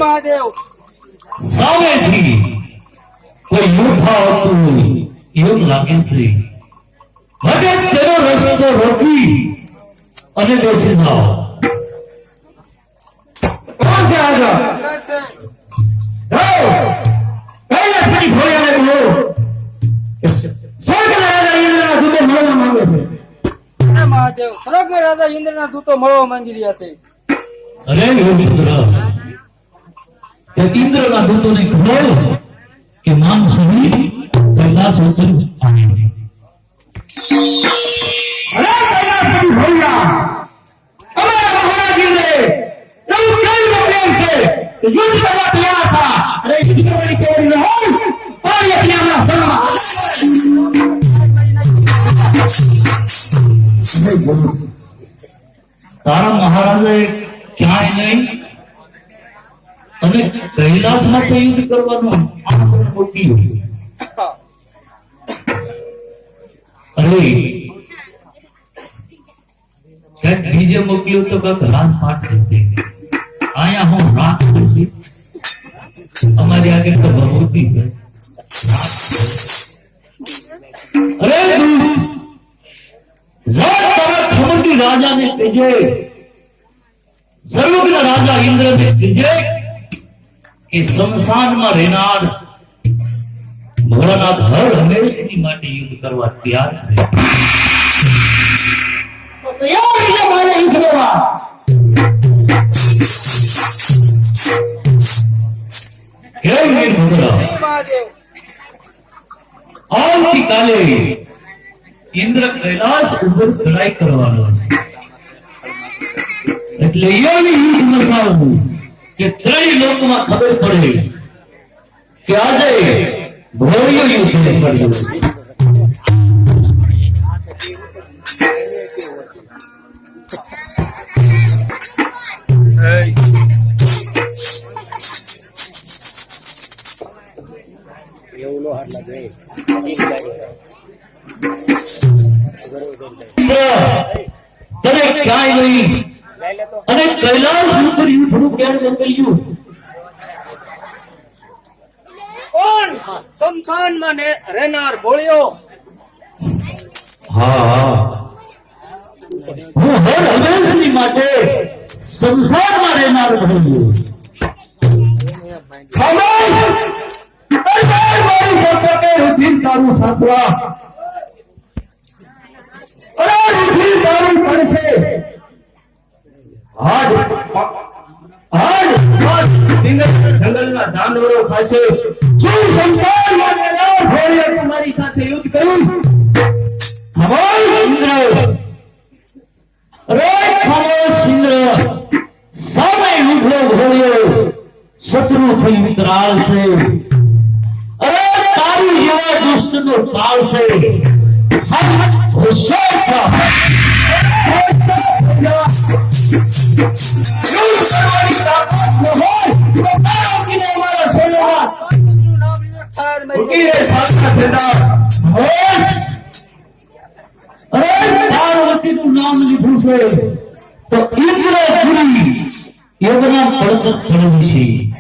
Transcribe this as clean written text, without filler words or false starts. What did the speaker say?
મહાદેવ સામેથી કોઈ યોદ્ધા આવતું એવું લાગે છે. હવે તેનો રસ્તો રોકી અને બેસી જાઓ. કોણ છે આગળ? પહેલા ફરી ભોળિયાને બોલો. સ્વર્ગના રાજા ઇન્દ્રના દૂતો મળવા માંગે છે. મહાદેવ સ્વર્ગના રાજા ઇન્દ્રના દૂતો મળવા માંગી રહ્યા છે. અરે યોગેન્દ્ર, ઇન્દ્રના દૂતોને ખબર કે માન સહિત કૈલાસ ઉતર આવે. અરે કૈલાસપતિ ભૈયા, અમારા મહારાજ ઇન્દ્રે એવું કઈ પ્રેમ છે કે યુદ્ધ કરવા તૈયાર હતા. અરે યુદ્ધ કરવાની તૈયારી ન હોય પણ યજ્ઞના સન્માન તારા મહારાજે ક્યાંય નહીં અને કૈલાસમાં તો યુદ્ધ કરવાનું મોટી. અરે ક્યાંક બીજે મોકલ્યું તો કાંક રાજપાટ થતી. અહીંયા હું રાત કરશી, અમારી આગળ તો ભગવતી છે. અરે ખમતી રાજાને કહેજે, સર્વજ્ઞ રાજા ઇન્દ્રને કહેજે કે શમશાનમાં રહેનાર ભોળાનાથ હર હંમેશની માટે યુદ્ધ કરવા તૈયાર છે. આવતીકાલે ઇન્દ્ર કૈલાસ ઉપર ચડાઈ કરવાનો છે. એટલે એવી યુદ્ધ મચાવવું કે ત્રણેય લોકમાં ખબર પડે કે આજે ભોળિયો યુદ્ધ સર્જ્યું. તને ક્યાંય નહીં અને કૈલાસ ઉપર યુદ્ધનું ક્યારે મોકલ્યું? કોણ? શમશાનમાં રહેનાર ભોળિયો. હા, હું હર હંમેશની માટે શમશાનમાં રહેનાર ભોળિયો. તારું સાંભળવા જંગલના જાનવરો પાસે શું સંસારમાં તમારી સાથે યુદ્ધ કર્યું? સામે ઉભો ભોળિયો શત્રુ થઈ વિકરાળ છે. અરે તારી જેવા દુષ્ટ નો કાળ છે. સાહેબ હોશિયાર ઠાર મરી પાર્વતીનું નામ લીધું છે તો ઇન્દ્રપુરી યોગના પડતર પડવી છે